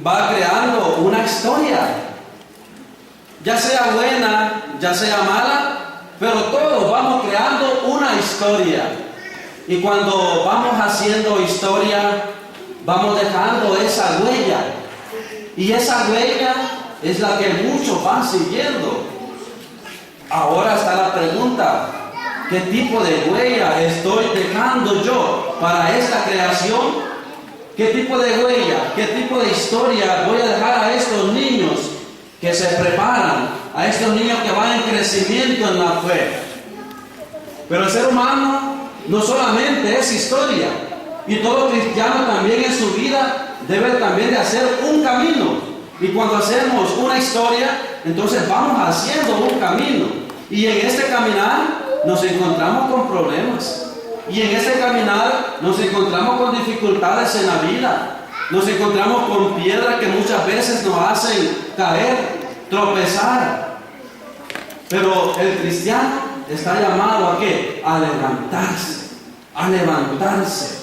va creando una historia, ya sea buena, ya sea mala, pero todos vamos creando una historia. Y cuando vamos haciendo historia, vamos dejando esa huella. Y esa huella es la que muchos van siguiendo. Ahora está la pregunta: ¿qué tipo de huella estoy dejando yo para esta creación? ¿Qué tipo de huella, qué tipo de historia voy a dejar a estos niños que se preparan, a estos niños que van en crecimiento en la fe? Pero el ser humano no solamente es historia, y todo cristiano también en su vida debe también de hacer un camino. Y cuando hacemos una historia, entonces vamos haciendo un camino. Y en este caminar nos encontramos con problemas. Y en este caminar nos encontramos con dificultades en la vida. Nos encontramos con piedras que muchas veces nos hacen caer, tropezar. Pero el cristiano está llamado ¿a qué? A levantarse, a levantarse.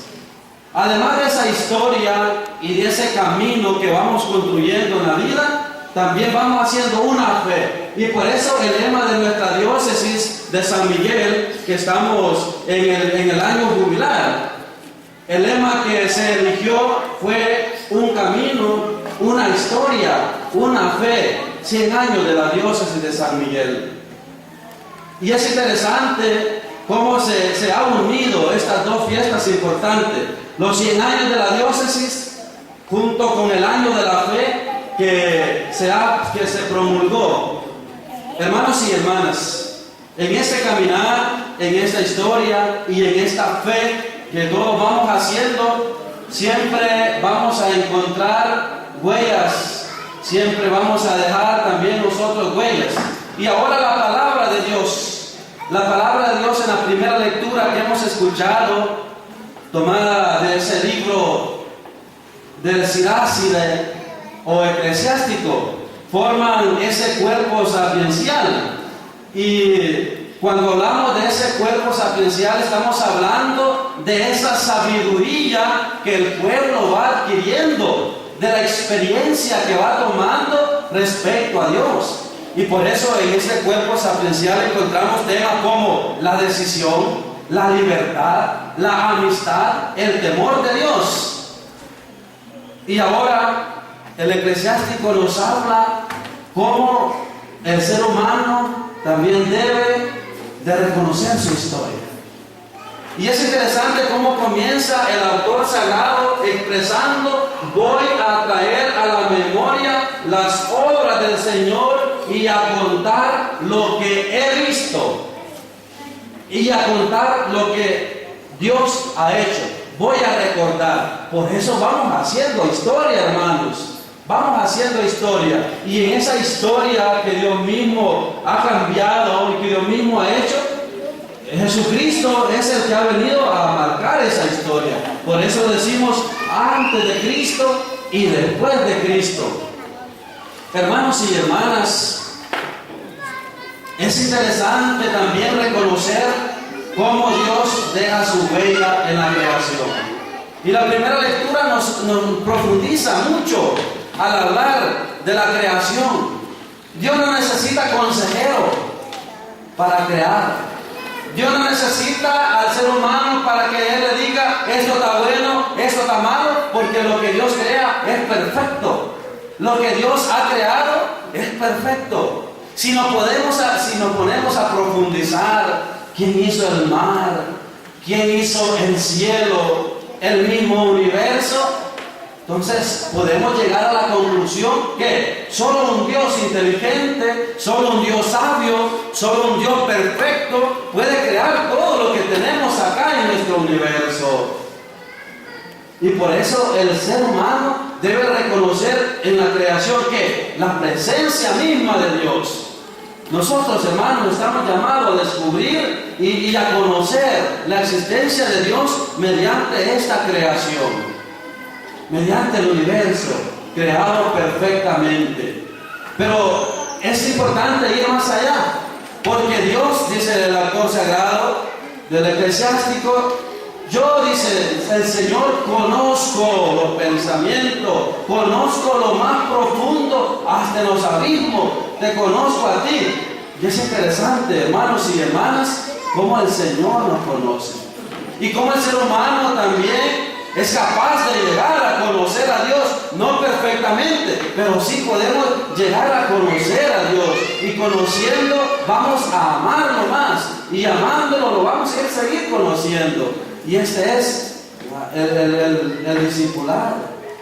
Además de esa historia y de ese camino que vamos construyendo en la vida, también vamos haciendo una fe. Y por eso el lema de nuestra diócesis de San Miguel, que estamos en el año jubilar, el lema que se eligió fue un camino, una historia, una fe, 100 años de la diócesis de San Miguel. Y es interesante cómo se han unido estas dos fiestas importantes, los 100 años de la diócesis junto con el año de la fe que se promulgó. Hermanos y hermanas, en este caminar, en esta historia y en esta fe que todos vamos haciendo, siempre vamos a encontrar huellas, siempre vamos a dejar también nosotros huellas. Y ahora la palabra de Dios en la primera lectura que hemos escuchado, tomada de ese libro del Siracide o eclesiástico, forman ese cuerpo sapiencial. Y cuando hablamos de ese cuerpo sapiencial, estamos hablando de esa sabiduría que el pueblo va adquiriendo, de la experiencia que va tomando respecto a Dios. Y por eso en este cuerpo sapiencial encontramos temas como la decisión, la libertad, la amistad, el temor de Dios. Y ahora el eclesiástico nos habla cómo el ser humano también debe de reconocer su historia. Y es interesante cómo comienza el autor sagrado expresando: voy a traer a la memoria las obras del Señor y a contar lo que he visto y a contar lo que Dios ha hecho. Voy a recordar. Por eso vamos haciendo historia, hermanos. Vamos haciendo historia. Y en esa historia que Dios mismo ha cambiado y que Dios mismo ha hecho, Jesucristo es el que ha venido a marcar esa historia. Por eso decimos antes de Cristo y después de Cristo. Hermanos y hermanas, es interesante también reconocer cómo Dios deja su huella en la creación. Y la primera lectura nos profundiza mucho al hablar de la creación. Dios no necesita consejero para crear. Dios no necesita al ser humano para que él le diga: esto está bueno, esto está malo, porque lo que Dios crea es perfecto. Lo que Dios ha creado es perfecto. Si nos ponemos a profundizar, ¿quién hizo el mar? ¿Quién hizo el cielo? El mismo universo. Entonces podemos llegar a la conclusión que solo un Dios inteligente, solo un Dios sabio, solo un Dios perfecto puede crear todo lo que tenemos acá en nuestro universo. Y por eso el ser humano debe reconocer en la creación que la presencia misma de Dios. Nosotros, hermanos, estamos llamados a descubrir y a conocer la existencia de Dios mediante esta creación, mediante el universo creado perfectamente. Pero es importante ir más allá, porque Dios, dice el autor sagrado del eclesiástico, Yo, dice el Señor, conozco los pensamientos, conozco lo más profundo, hasta los abismos, te conozco a ti. Y es interesante, hermanos y hermanas, cómo el Señor nos conoce. Y cómo el ser humano también es capaz de llegar a conocer a Dios, no perfectamente, pero sí podemos llegar a conocer a Dios. Y conociendo vamos a amarlo más, y amándolo lo vamos a seguir conociendo. Y este es el discipulado,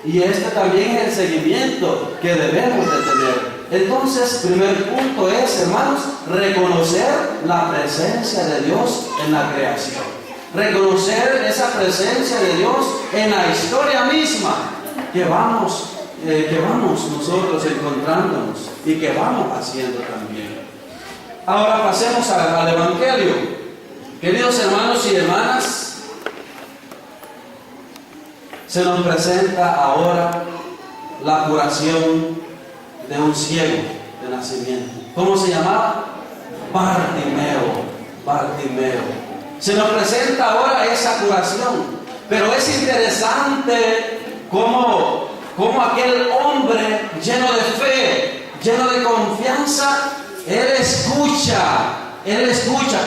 y este también es el seguimiento que debemos de tener. Entonces, primer punto es, hermanos, reconocer la presencia de Dios en la creación. Reconocer esa presencia de Dios en la historia misma que vamos nosotros encontrándonos y que vamos haciendo también. Ahora pasemos al Evangelio. Queridos hermanos y hermanas, se nos presenta ahora la curación de un ciego de nacimiento. ¿Cómo se llamaba? Bartimeo. Se nos presenta ahora esa curación, pero es interesante cómo aquel hombre lleno de fe, lleno de confianza, él escucha,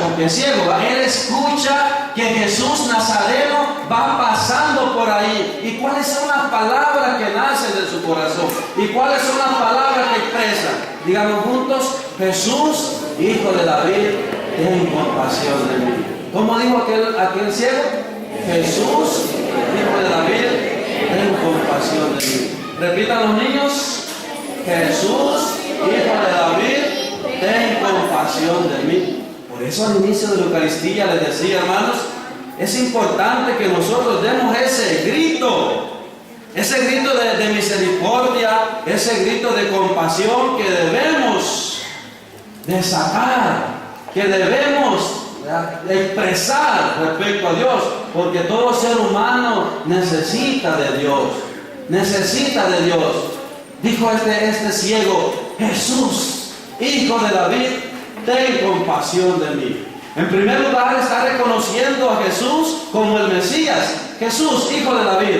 porque es ciego, él escucha que Jesús Nazareno va pasando por ahí. ¿Y cuáles son las palabras que nacen de su corazón? ¿Y cuáles son las palabras que expresan? Digamos juntos: Jesús, Hijo de David, ten compasión de mí. ¿Cómo dijo aquel ciego? Jesús, Hijo de David, ten compasión de mí. Repitan los niños: Jesús, Hijo de David, ten compasión de mí. Por eso al inicio de la Eucaristía les decía, hermanos, es importante que nosotros demos ese grito de misericordia, ese grito de compasión que debemos de sacar, que debemos expresar respecto a Dios, porque todo ser humano necesita de Dios, Dijo este ciego: Jesús, Hijo de David, ten compasión de mí. En primer lugar, está reconociendo a Jesús como el Mesías. Jesús, Hijo de David.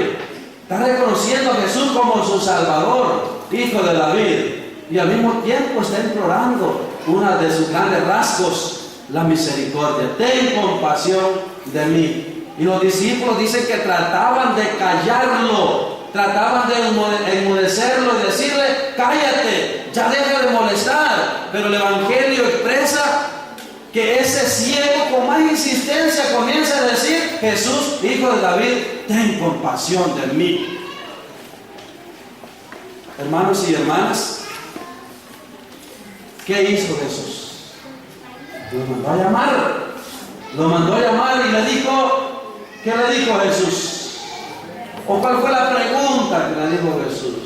Está reconociendo a Jesús como su Salvador, Hijo de David. Y al mismo tiempo está implorando uno de sus grandes rasgos: la misericordia. Ten compasión de mí. Y los discípulos dicen que trataban de callarlo, trataban de enmudecerlo y decirle: cállate, ya deja de molestar. Pero el Evangelio expresa que ese ciego con más insistencia comienza a decir: Jesús, Hijo de David, ten compasión de mí. Hermanos y hermanas, ¿qué hizo Jesús? Lo mandó a llamar y le dijo: ¿qué le dijo Jesús? ¿O cuál fue la pregunta que le dijo Jesús?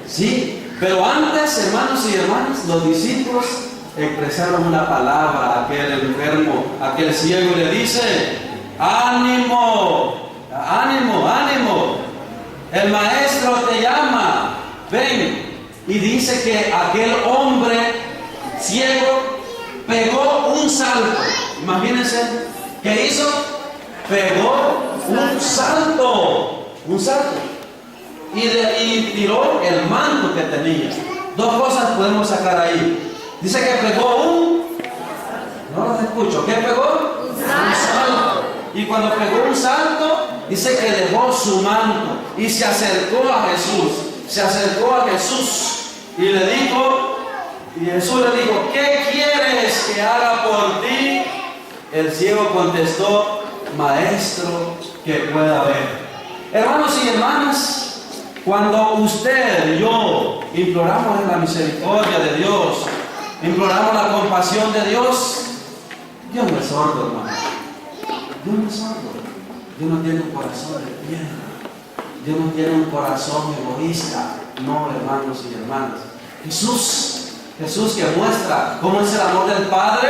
Sí, pero antes, hermanos y hermanas, los discípulos expresaron una palabra a aquel enfermo, a aquel ciego, y le dice: ánimo, ánimo, ánimo, el maestro te llama, ven. Y dice que aquel hombre ciego pegó un salto. Imagínense, ¿qué hizo? Pegó un salto, y tiró el manto que tenía. Dos cosas podemos sacar ahí. Dice que pegó no los escucho, ¿qué pegó? Un salto. Y cuando pegó un salto, dice que dejó su manto y se acercó a Jesús, y le dijo, y Jesús le dijo: ¿qué quieres que haga por ti? El ciego contestó: maestro, que pueda ver. Hermanos y hermanas, cuando usted y yo imploramos la misericordia de Dios, imploramos la compasión de Dios, Dios no es sordo, hermano. Dios no es sordo. Dios no tiene un corazón de piedra. Dios no tiene un corazón egoísta. No, hermanos y hermanas. Jesús que muestra cómo es el amor del Padre,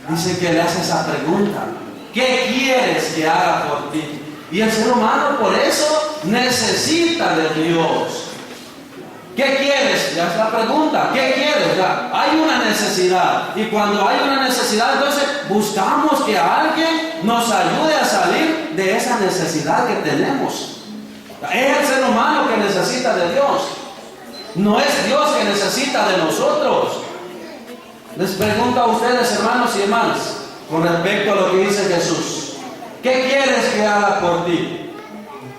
dice que le hace esa pregunta: ¿qué quieres que haga por ti? Y el ser humano por eso necesita de Dios. ¿Qué quieres? Ya es la pregunta. ¿Qué quieres? Ya, hay una necesidad. Y cuando hay una necesidad, entonces buscamos que alguien nos ayude a salir de esa necesidad que tenemos. Es el ser humano que necesita de Dios. No es Dios que necesita de nosotros. Les pregunto a ustedes, hermanos y hermanas, con respecto a lo que dice Jesús. ¿Qué quieres que haga por ti?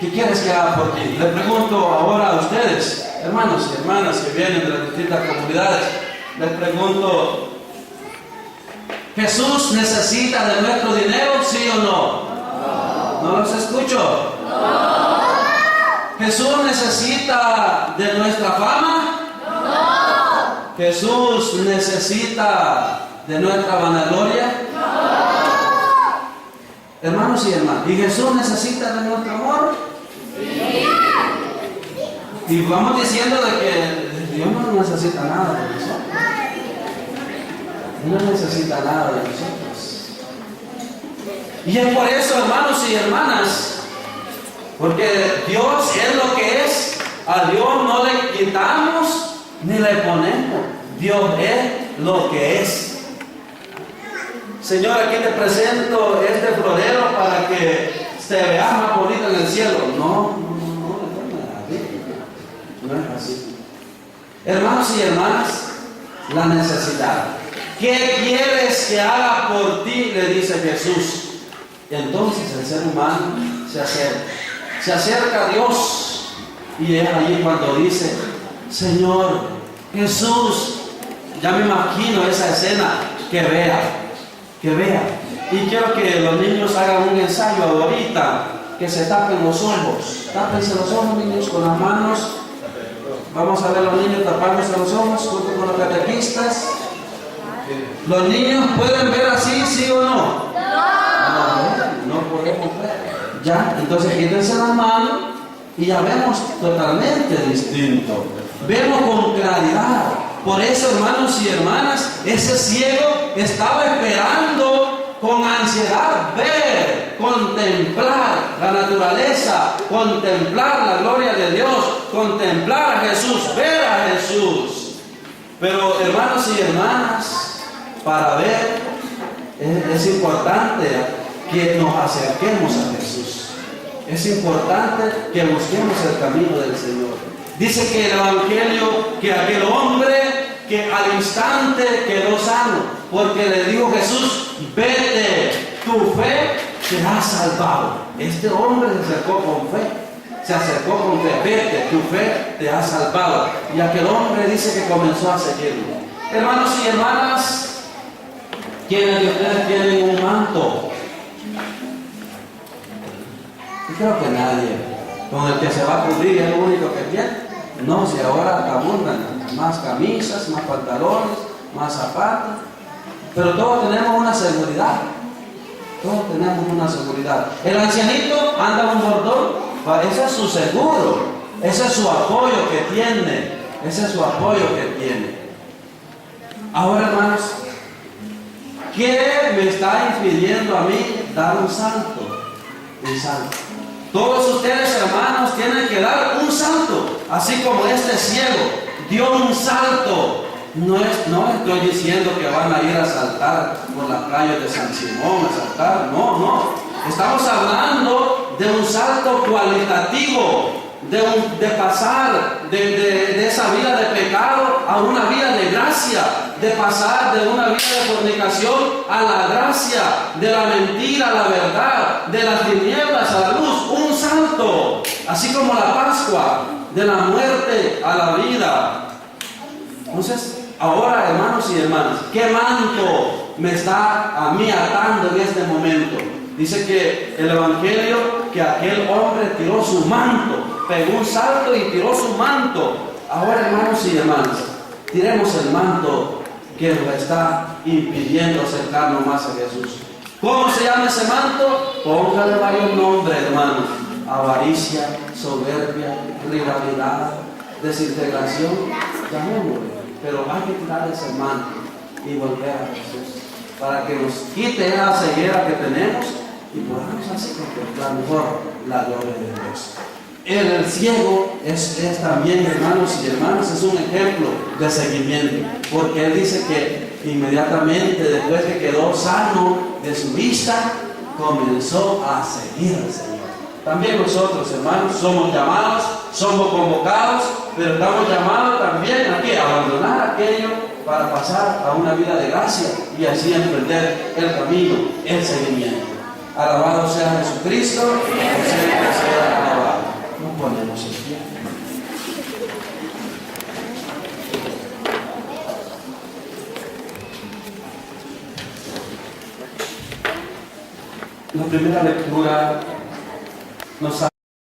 ¿Qué quieres que haga por ti? Le pregunto ahora a ustedes, hermanos y hermanas que vienen de las distintas comunidades. Les pregunto, ¿Jesús necesita de nuestro dinero, sí o no? ¿No los escucho? ¿Jesús necesita de nuestra fama? ¿Jesús necesita de nuestra vanagloria? Hermanos y hermanas, ¿y Jesús necesita de nuestro amor? Sí. Y vamos diciendo de que Dios no necesita nada de nosotros. No necesita nada de nosotros. Y es por eso, hermanos y hermanas, porque Dios es lo que es. A Dios no le quitamos ni le ponemos. Dios es lo que es. Señor, aquí te presento este florero para que se vea más bonito en el cielo. No es así. Hermanos y hermanas, la necesidad. ¿Qué quieres que haga por ti? Le dice Jesús. Y entonces el ser humano se acerca a Dios. Y es allí cuando dice, Señor, Jesús, ya me imagino esa escena, que vea. Y quiero que los niños hagan un ensayo ahorita, que se tapen los ojos. Tápense los ojos, niños, con las manos. Vamos a ver a los niños tapándose los ojos junto con los catequistas. ¿Los niños pueden ver así, sí o no? No podemos ver. Ya, entonces quítense las manos y ya vemos totalmente distinto. Vemos con claridad. Por eso, hermanos y hermanas, ese ciego estaba esperando con ansiedad ver, contemplar la naturaleza, contemplar la gloria de Dios, contemplar a Jesús, ver a Jesús. Pero, hermanos y hermanas, para ver es importante que nos acerquemos a Jesús. Es importante que busquemos el camino del Señor. Dice que el Evangelio, que aquel hombre que al instante quedó sano, porque le dijo Jesús, vete, tu fe te ha salvado. Este hombre se acercó con fe, vete, tu fe te ha salvado. Y aquel hombre dice que comenzó a seguirlo. Hermanos y hermanas, ¿quiénes de ustedes tienen un manto? Yo creo que nadie. Con el que se va a cubrir es el único que tiene. No, si ahora abundan más camisas, más pantalones, más zapatos, pero todos tenemos una seguridad. El ancianito anda un bordón, ese es su seguro, ese es su apoyo que tiene. Ahora, hermanos, ¿qué me está impidiendo a mí dar un salto? Todos ustedes, hermanos, tienen que dar un salto, así como este ciego dio un salto. No estoy diciendo que van a ir a saltar por las playas de San Simón, no. Estamos hablando de un salto cualitativo, de pasar de esa vida de pecado a una vida de gracia, de pasar de una vida de fornicación a la gracia, de la mentira a la verdad, de las tinieblas a la luz. Un salto, así como la Pascua, de la muerte a la vida. Entonces, ahora, hermanos y hermanas, ¿qué manto me está a mí atando en este momento? Dice que el Evangelio, que aquel hombre tiró su manto, pegó un salto y tiró su manto. Ahora, hermanos y hermanas, tiremos el manto que nos está impidiendo acercarnos más a Jesús. ¿Cómo se llama ese manto? Póngale varios nombres, hermanos. Avaricia, soberbia, rivalidad, desintegración, llamémosle. Pero hay que tirar ese manto y volver a Jesús para que nos quite esa ceguera que tenemos y podamos así contemplar mejor la gloria de Dios. El ciego es también, hermanos y hermanas, es un ejemplo de seguimiento, porque él dice que inmediatamente después que quedó sano de su vista, comenzó a seguir al Señor. También nosotros, hermanos, somos llamados, somos convocados, pero estamos llamados también a ¿qué? A abandonar aquello para pasar a una vida de gracia y así emprender el camino, el seguimiento. Alabado sea Jesucristo, siempre sea alabado. Nos ponemos en pie. La primera lectura nos